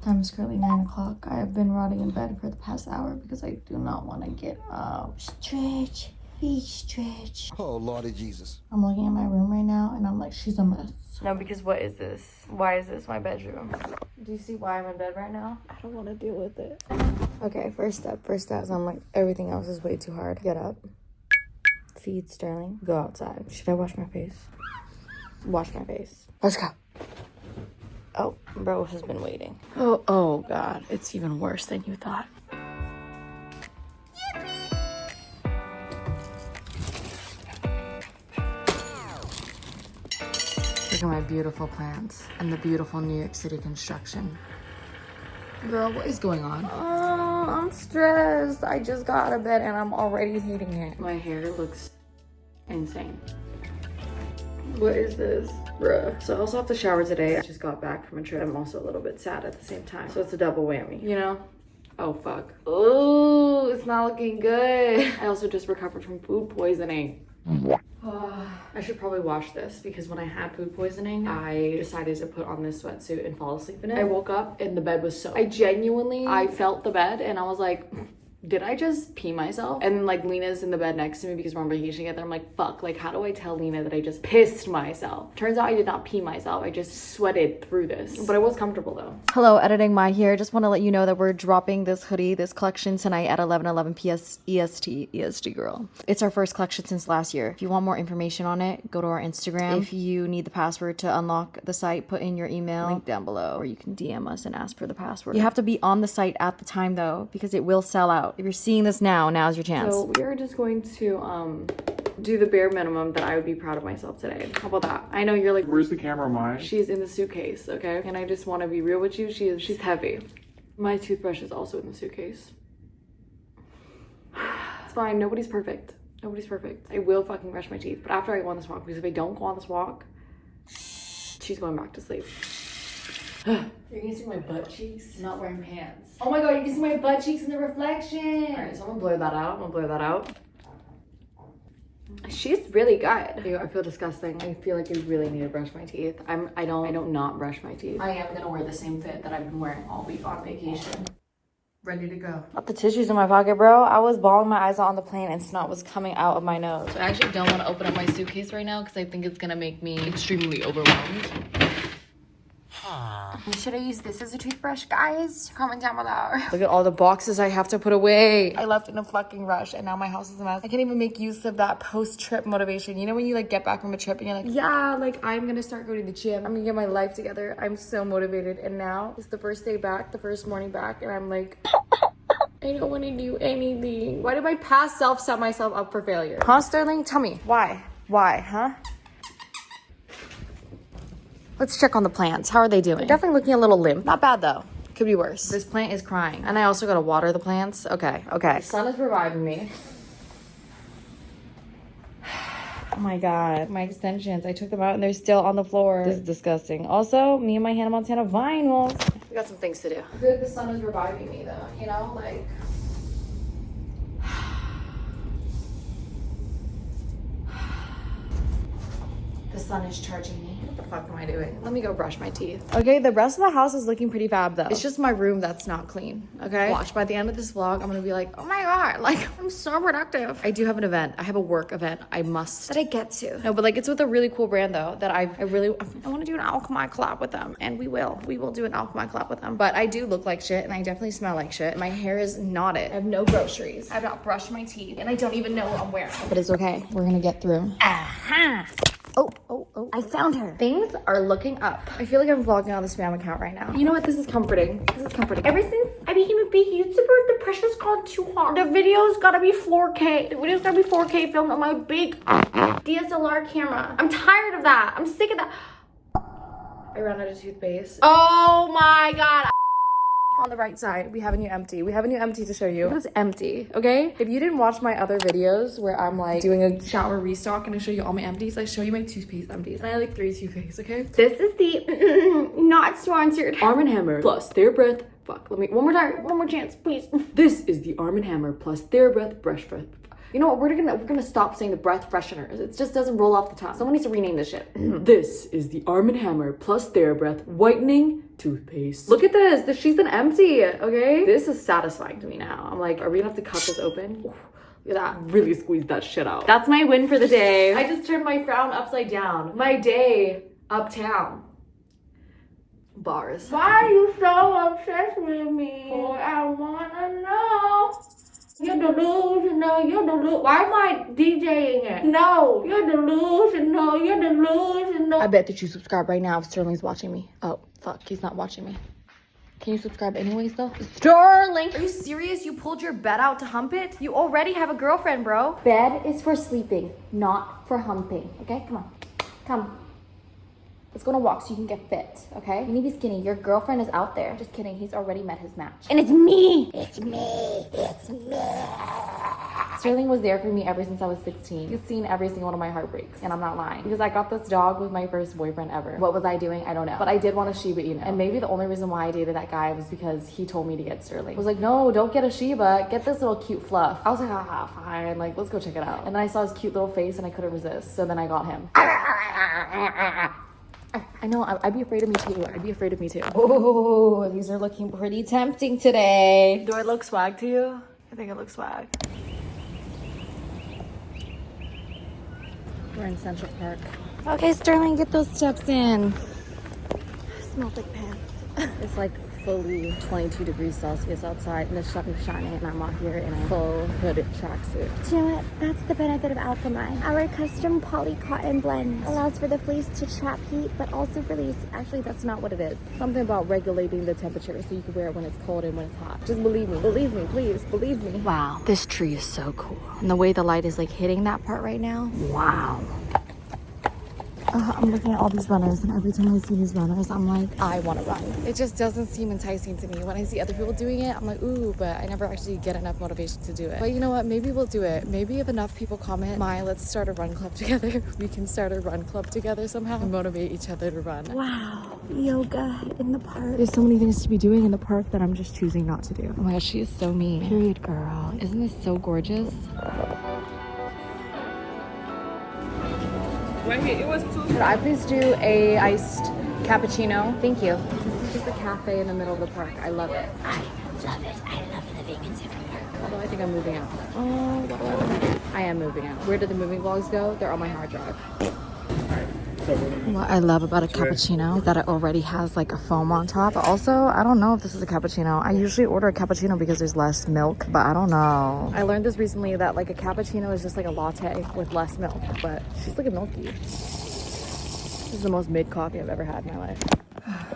Time is currently 9 o'clock. I have been rotting in bed for the past hour because I do not want to get up. Stretch. Big stretch. Oh, Lordy Jesus. I'm looking at my room right now and I'm like, she's a mess. No, because what is this? Why is this my bedroom? Do you see why I'm in bed right now? I don't want to deal with it. Okay, first step. So I'm like, everything else is way too hard. Get up. Feed Sterling. Go outside. Should I wash my face? Wash my face. Let's go. Oh, bro has been waiting. Oh God. It's even worse than you thought. Look at my beautiful plants and the beautiful New York City construction. Girl, what is going on? I'm stressed. I just got out of bed and I'm already hating it. My hair looks insane. What is this? Bruh. So I also have to shower today. I just got back from a trip. I'm also a little bit sad at the same time. So it's a double whammy, you know? Oh, fuck. Oh, it's not looking good. I also just recovered from food poisoning. I should probably wash this because when I had food poisoning, I decided to put on this sweatsuit and fall asleep in it. I woke up and the bed was soaked. I felt the bed and I was like, did I just pee myself? And like Lena's in the bed next to me because we're on vacation together. I'm like, fuck, like how do I tell Lena that I just pissed myself? Turns out I did not pee myself. I just sweated through this, but I was comfortable though. Hello, Editing My here. Just want to let you know that we're dropping this hoodie, this collection tonight at 11:11 PS EST girl. It's our first collection since last year. If you want more information on it, go to our Instagram. If you need the password to unlock the site, put in your email, link down below, or you can DM us and ask for the password. You have to be on the site at the time though, because it will sell out. If you're seeing this now's your chance. So we are just going to do the bare minimum that I would be proud of myself today. How about that? I know you're like, where's the camera, Mai? She's in the suitcase, okay? And I just want to be real with you. She's heavy. My toothbrush is also in the suitcase. It's fine. Nobody's perfect. Nobody's perfect. I will fucking brush my teeth, but after I go on this walk, because if I don't go on this walk, she's going back to sleep. You're gonna see my butt cheeks? I'm not wearing pants. Oh my god, you can see my butt cheeks in the reflection. Alright, so I'm gonna blur that out. She's really good. I feel disgusting. I feel like I really need to brush my teeth. I don't not brush my teeth. I am gonna wear the same fit that I've been wearing all week on vacation. Ready to go. Got the tissues in my pocket, bro. I was bawling my eyes out on the plane and snot was coming out of my nose. So I actually don't want to open up my suitcase right now because I think it's gonna make me extremely overwhelmed. Should I use this as a toothbrush, guys? Comment down below. Look at all the boxes I have to put away. I left in a fucking rush and now my house is a mess. I can't even make use of that post-trip motivation. You know when you like get back from a trip and you're like, yeah, like I'm gonna start going to the gym. I'm gonna get my life together. I'm so motivated. And now it's the first day back, the first morning back, and I'm like, I don't want to do anything. Why did my past self set myself up for failure? Huh, Sterling? Tell me. Why? Why, huh? Let's check on the plants. How are they doing? They're definitely looking a little limp. Not bad though. Could be worse. This plant is crying. And I also gotta water the plants. Okay. The sun is reviving me. Oh my god. My extensions. I took them out and they're still on the floor. This is disgusting. Also, me and my Hannah Montana vinyls. We got some things to do. I feel like the sun is reviving me though. You know, like... The sun is charging me. What the fuck am I doing? Let me go brush my teeth. Okay, the rest of the house is looking pretty fab though. It's just my room that's not clean, okay? Watch, by the end of this vlog, I'm gonna be like, oh my god, like, I'm so productive. I do have an event. I have a work event that I get to. No, but like, it's with a really cool brand though, that I wanna do an Alchemy collab with them. And we will do an Alchemy collab with them. But I do look like shit and I definitely smell like shit. My hair is knotted. I have no groceries. I've not brushed my teeth and I don't even know what I'm wearing. But it's okay, we're gonna get through. Oh, I found her. Things are looking up. I feel like I'm vlogging on the spam account right now. You know what? This is comforting. Ever since I became a big YouTuber, the pressure's gone too hard. The video's gotta be 4K. The video's gotta be 4K filmed on my big DSLR camera. I'm tired of that. I'm sick of that. I ran out of toothpaste. Oh my god. On the right side, we have a new empty. We have a new empty to show you. It's empty, okay? If you didn't watch my other videos where I'm like doing a shower restock and I show you all my empties, I show you my toothpaste empties. And I have like 3 toothpaste, okay? This is the not sponsored Arm & Hammer plus TheraBreath. Fuck, let me, one more time, one more chance, please. This is the Arm & Hammer plus TheraBreath brush breath. You know what? We're gonna stop saying the breath fresheners. It just doesn't roll off the tongue. Someone needs to rename this shit. This is the Arm & Hammer plus TheraBreath whitening toothpaste. Look at this. She's an empty, okay? This is satisfying to me now. I'm like, are we gonna have to cut this open? Ooh, look at that. Really squeeze that shit out. That's my win for the day. I just turned my frown upside down. My day uptown. Bars. Why are you so obsessed with me? Boy, I wanna know. You're delusional, you're delusional. Why am I DJing it? No, you're delusional, you're delusional. I bet that you subscribe right now if Sterling's watching me. Oh, fuck, he's not watching me. Can you subscribe anyways though? Sterling! Are you serious? You pulled your bed out to hump it? You already have a girlfriend, bro. Bed is for sleeping, not for humping. Okay, come on. Come. Let's go on a walk so you can get fit, okay? You need to be skinny. Your girlfriend is out there. Just kidding. He's already met his match. And it's me! It's me! It's me! Sterling was there for me ever since I was 16. He's seen every single one of my heartbreaks. And I'm not lying. Because I got this dog with my first boyfriend ever. What was I doing? I don't know. But I did want a Shiba Inu. And maybe the only reason why I dated that guy was because he told me to get Sterling. I was like, no, don't get a Shiba. Get this little cute fluff. I was like, haha, fine. Like, let's go check it out. And then I saw his cute little face and I couldn't resist. So then I got him. I know, I'd be afraid of me too. I'd be afraid of me too. Oh, these are looking pretty tempting today. Do I look swag to you? I think I look swag. We're in Central Park. Okay, Sterling, get those steps in. Smells like pants. It's like fully 22 degrees Celsius outside and the sun is shining and I'm out here in a full hooded tracksuit. Do you know what? That's the benefit of Alchemy. Our custom poly cotton blend allows for the fleece to trap heat but also release. Actually, that's not what it is. Something about regulating the temperature so you can wear it when it's cold and when it's hot. Just believe me. Believe me, please. Believe me. Wow, this tree is so cool. And the way the light is like hitting that part right now. Wow. I'm looking at all these runners and every time I see these runners, I'm like, I want to run. It just doesn't seem enticing to me. When I see other people doing it, I'm like, ooh, but I never actually get enough motivation to do it. But you know what? Maybe we'll do it. Maybe if enough people comment, let's start a run club together. We can start a run club together somehow and motivate each other to run. Wow, yoga in the park. There's so many things to be doing in the park that I'm just choosing not to do. Oh my gosh, she is so mean. Period, girl. Isn't this so gorgeous? It was too. Could I please do a iced cappuccino? Thank you. This is just a cafe in the middle of the park. I love it. I love it. I love living in Central Park. Although I think I'm moving out. Oh, what do I do? I am moving out. Where did the moving vlogs go? They're on my hard drive. What I love about a cappuccino is that it already has like a foam on top. But also, I don't know if this is a cappuccino. I usually order a cappuccino because there's less milk, but I don't know. I learned this recently that like a cappuccino is just like a latte with less milk, but she's like a milky. This is the most mid coffee I've ever had in my life.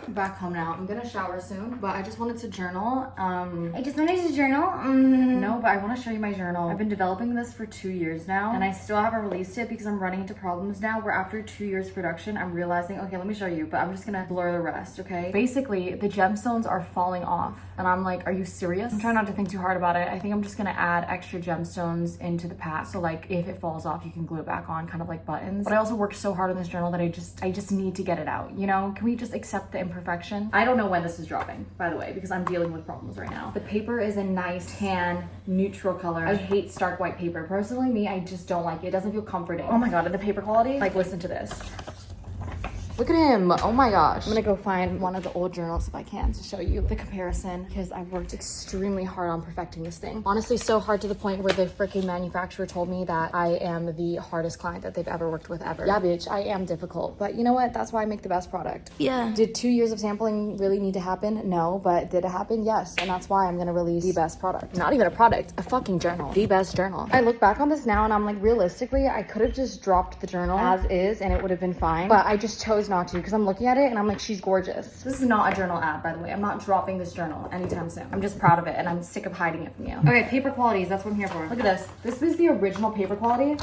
Back home now. I'm gonna shower soon, but I just wanted to journal. I just wanted to journal. No, but I want to show you my journal. I've been developing this for 2 years now, and I still haven't released it because I'm running into problems now where after 2 years production, I'm realizing, okay, let me show you, but I'm just gonna blur the rest, okay? Basically, the gemstones are falling off, and I'm like, are you serious? I'm trying not to think too hard about it. I think I'm just gonna add extra gemstones into the pad, so like if it falls off, you can glue it back on, kind of like buttons. But I also worked so hard on this journal that I just need to get it out, you know? Can we just accept the imperfection? I don't know when this is dropping, by the way, because I'm dealing with problems right now. The paper is a nice tan, neutral color. I hate stark white paper. Personally, me, I just don't like it. It doesn't feel comforting. Oh my God, and the paper quality, like listen to this. Look at him. Oh my gosh. I'm gonna go find one of the old journals if I can to show you the comparison because I've worked extremely hard on perfecting this thing. Honestly, so hard to the point where the freaking manufacturer told me that I am the hardest client that they've ever worked with ever. Yeah, bitch, I am difficult. But you know what? That's why I make the best product. Yeah. Did 2 years of sampling really need to happen? No, but did it happen? Yes. And that's why I'm gonna release the best product. Not even a product, a fucking journal. The best journal. I look back on this now and I'm like, realistically, I could have just dropped the journal as is and it would have been fine. But I just chose not to because I'm looking at it and I'm like, she's gorgeous. This is not a journal ad, by the way. I'm not dropping this journal anytime soon. I'm just proud of it and I'm sick of hiding it from you. Okay, paper qualities, that's what I'm here for. Look at this. This is the original paper quality.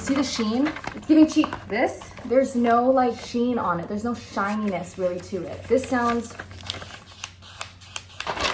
See the sheen? It's giving cheap. This, there's no like sheen on it. There's no shininess really to it. This sounds...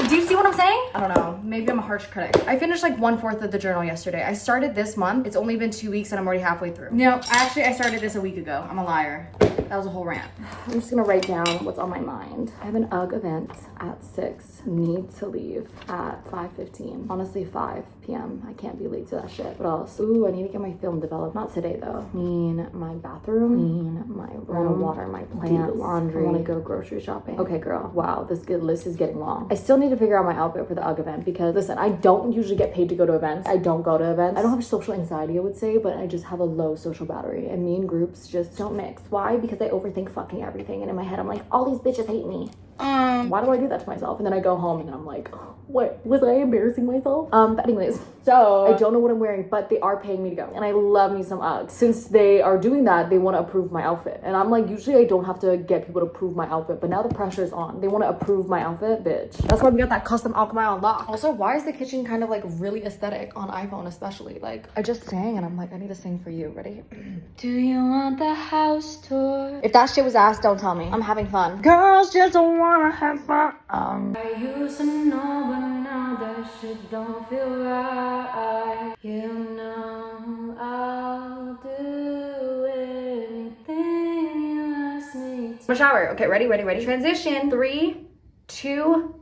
Do you see what I'm saying? I don't know. Maybe I'm a harsh critic. I finished like 1/4 of the journal yesterday. I started this month. It's only been 2 weeks and I'm already halfway through. No, actually I started this a week ago. I'm a liar. That was a whole rant. I'm just gonna write down what's on my mind. I have an UGG event at 6. Need to leave at 5:15. Honestly 5 p.m. I can't be late to that shit. What else? Ooh, I need to get my film developed. Not today though. Clean my bathroom. Clean my room. I want to water my plants. Do laundry. I want to go grocery shopping. Okay, girl. Wow, this good list is getting long. I still need to figure out my outfit for the UGG event because listen, I don't usually get paid to go to events. I don't go to events. I don't have social anxiety, I would say, but I just have a low social battery, and me and groups just don't mix. Why? Because I overthink fucking everything, and in my head I'm like, all these bitches hate me. Why do I do that to myself? And then I go home and then I'm like, what, was I embarrassing myself? But anyways, so I don't know what I'm wearing, but they are paying me to go, and I love me some Uggs. Since they are doing that, they want to approve my outfit, and I'm like, usually I don't have to get people to approve my outfit, but now the pressure is on. They want to approve my outfit, bitch. That's why we got that custom Alchemy on lock. Also, why is the kitchen kind of like really aesthetic on iPhone, especially? Like, I just sang and I'm like, I need to sing for you. Ready? Do you want the house tour? If that shit was asked, don't tell me. I'm having fun. Girls just don't wanna have fun. I used to know, but now that shit don't feel right. You know I'll do anything you ask me to. My shower. Okay, ready? Transition. 3, 2.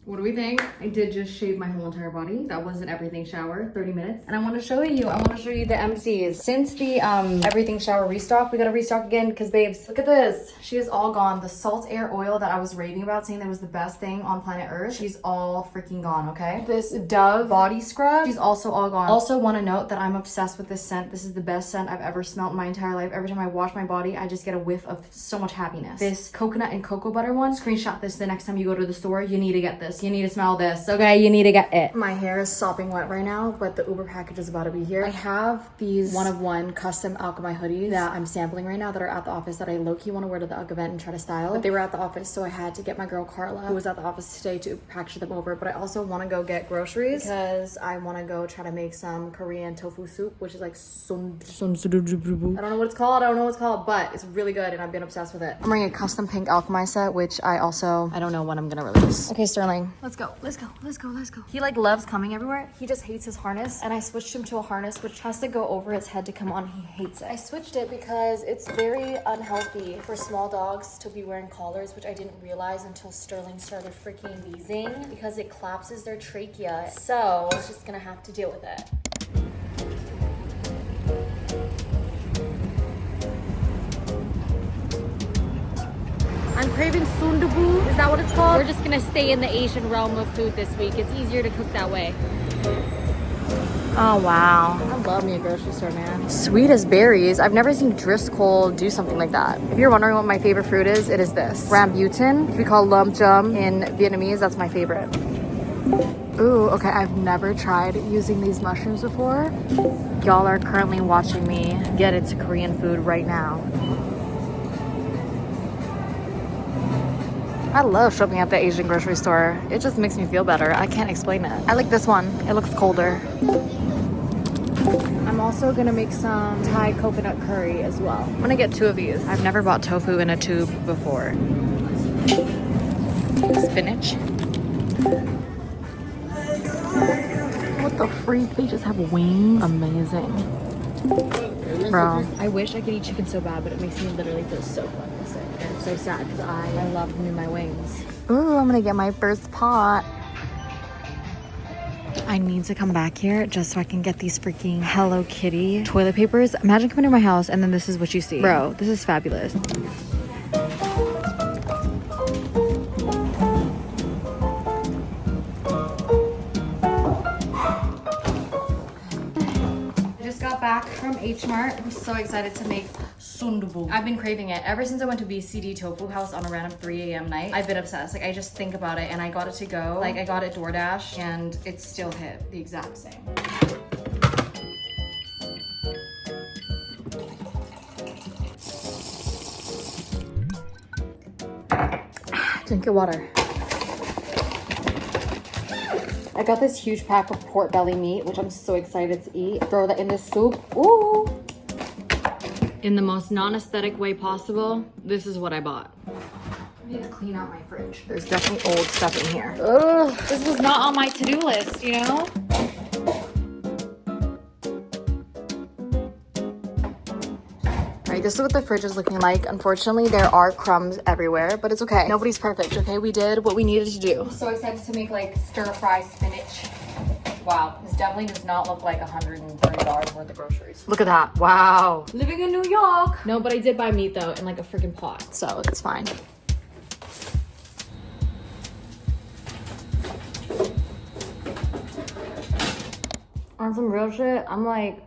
What do we think? I did just shave my whole entire body. That was an everything shower, 30 minutes. And I want to show you the MCs. Since the everything shower restock, we got to restock again because babes, look at this. She is all gone. The salt air oil that I was raving about, saying that was the best thing on planet Earth, she's all freaking gone, okay? This Dove body scrub, she's also all gone. Also want to note that I'm obsessed with this scent. This is the best scent I've ever smelled in my entire life. Every time I wash my body, I just get a whiff of so much happiness. This coconut and cocoa butter one, screenshot this the next time you go to the store. You need to get this. You need to smell this, okay? You need to get it. My hair is sopping wet right now, but the Uber package is about to be here. I have these one-of-one custom Alchemy hoodies that I'm sampling right now that are at the office that I low-key want to wear to the UGG event and try to style. But they were at the office, so I had to get my girl Carla, who was at the office today, to Uber package them over. But I also want to go get groceries because I want to go try to make some Korean tofu soup, which is like I don't know what it's called, but it's really good and I've been obsessed with it. I'm wearing a custom pink Alchemy set, which I don't know when I'm gonna release. Okay, Sterling, let's go. He like loves coming everywhere. He just hates his harness, and I switched him to a harness which has to go over his head to come on. He hates it. I switched it because it's very unhealthy for small dogs to be wearing collars, which I didn't realize until Sterling started freaking wheezing because it collapses their trachea. So I was just gonna have to deal with it. I'm craving sundubu. Is that what it's called? We're just gonna stay in the Asian realm of food this week. It's easier to cook that way. Oh, wow. I love me a grocery store, man. Sweet as berries. I've never seen Driscoll do something like that. If you're wondering what my favorite fruit is, it is this. Rambutan, which we call lum chum in Vietnamese. That's my favorite. Ooh, okay. I've never tried using these mushrooms before. Y'all are currently watching me get into Korean food right now. I love shopping at the Asian grocery store. It just makes me feel better. I can't explain it. I like this one. It looks colder. I'm also gonna make some Thai coconut curry as well. I'm gonna get 2 of these. I've never bought tofu in a tube before. Spinach. What the freak? They just have wings. Amazing. Bro, I wish I could eat chicken so bad, but it makes me literally feel so fucking sick. And it's so sad because I love me my wings. Ooh, I'm gonna get my first pot. I need to come back here just so I can get these freaking Hello Kitty toilet papers. Imagine coming to my house and then this is what you see. Bro, this is fabulous. Back from H Mart. I'm so excited to make sundubu. I've been craving it ever since I went to BCD Tofu House on a random 3 a.m. night. I've been obsessed. Like, I just think about it, and I got it to go. Like, I got it DoorDash, and it's still hit the exact same. Drink your water. I got this huge pack of pork belly meat, which I'm so excited to eat. Throw that in this soup. Ooh! In the most non-aesthetic way possible, this is what I bought. I need to clean out my fridge. There's definitely old stuff in here. Ugh, this was not on my to-do list, you know? All right, this is what the fridge is looking like. Unfortunately, there are crumbs everywhere, but it's okay. Nobody's perfect, okay? We did what we needed to do. I'm so excited to make like stir-fry spinach. Wow, this definitely does not look like $130 worth of groceries. Look at that, wow. Living in New York. No, but I did buy meat though in like a freaking pot, so it's fine. On some real shit, I'm like,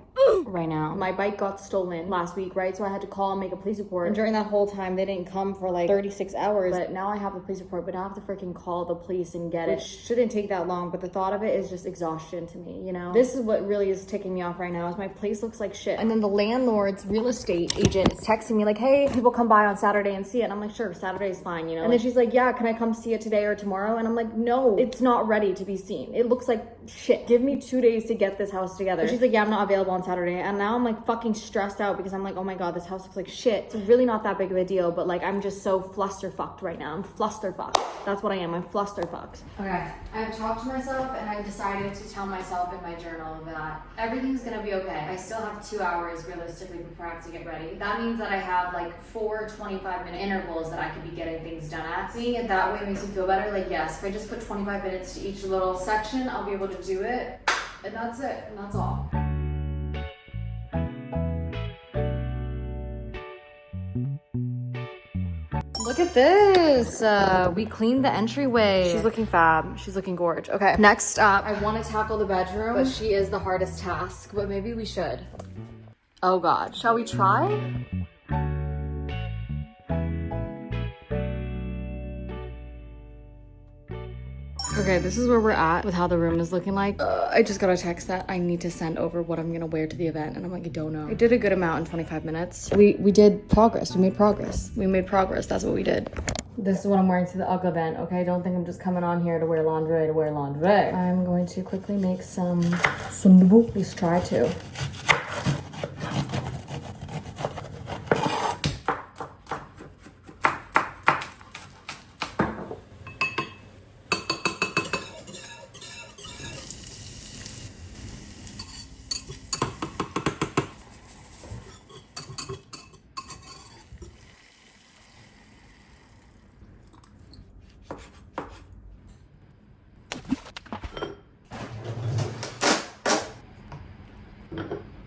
right now. My bike got stolen last week, right? So I had to call and make a police report. And during that whole time, they didn't come for like 36 hours. But now I have the police report, but now I have to freaking call the police and get it. Which shouldn't take that long, but the thought of it is just exhaustion to me, you know? This is what really is ticking me off right now, is my place looks like shit. And then the landlord's real estate agent is texting me like, hey, people come by on Saturday and see it. And I'm like, sure, Saturday's fine, you know? And then she's like, yeah, can I come see it today or tomorrow? And I'm like, no, it's not ready to be seen. It looks like shit. Give me 2 days to get this house together. And she's like, yeah, I'm not available on Saturday. And now I'm like fucking stressed out because I'm like, oh my god, this house looks like shit. It's really not that big of a deal, but like I'm just so flusterfucked right now. I'm flusterfucked. That's what I am. I'm flusterfucked. Okay, I've talked to myself and I've decided to tell myself in my journal that everything's gonna be okay. I still have 2 hours realistically before I have to get ready. That means that I have like 4 25-minute intervals that I could be getting things done at. Seeing it that way makes me feel better. Like, yes, if I just put 25 minutes to each little section, I'll be able to do it. And that's it, and that's all. Look at this. We cleaned the entryway. She's looking fab. She's looking gorge. Okay, next up, I want to tackle the bedroom, but she is the hardest task, but maybe we should. Oh God, shall we try? Okay, this is where we're at with how the room is looking like. I just got a text that I need to send over what I'm gonna wear to the event, and I'm like, I don't know. I did a good amount in 25 minutes. We did progress. We made progress. We made progress. That's what we did. This is what I'm wearing to the UGG event, okay? Don't think I'm just coming on here to wear lingerie. I'm going to quickly make some at least try to.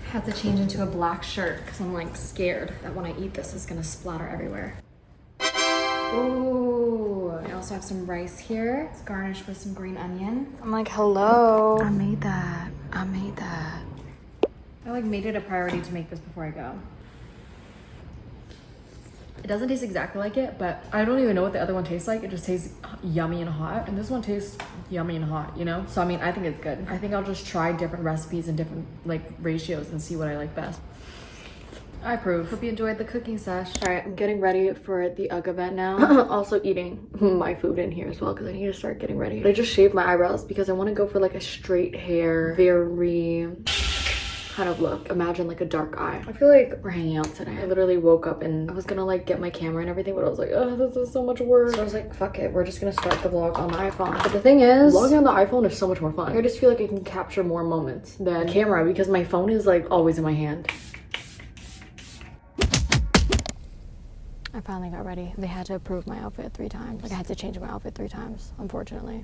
Have to change into a black shirt because I'm like scared that when I eat this it's gonna splatter everywhere. Ooh, I also have some rice here. It's garnished with some green onion. I'm like, hello. I made that. I like made it a priority to make this before I go. It doesn't taste exactly like it, but I don't even know what the other one tastes like. It just tastes yummy and hot. And this one tastes yummy and hot, you know? So, I mean, I think it's good. I think I'll just try different recipes and different, like, ratios and see what I like best. I approve. Hope you enjoyed the cooking sesh. All right, I'm getting ready for the UGG event now. Also eating my food in here as well because I need to start getting ready. I just shaved my eyebrows because I want to go for, like, a straight hair, very kind of look. Imagine like a dark eye. I feel like we're hanging out today. I literally woke up and I was gonna like get my camera and everything, but I was like, oh, this is so much work. So I was like, fuck it, we're just gonna start the vlog on the iPhone. But the thing is, vlogging on the iPhone is so much more fun. I just feel like I can capture more moments than camera because my phone is like always in my hand. I finally got ready. They had to approve my outfit 3 times. Like I had to change my outfit 3 times, unfortunately.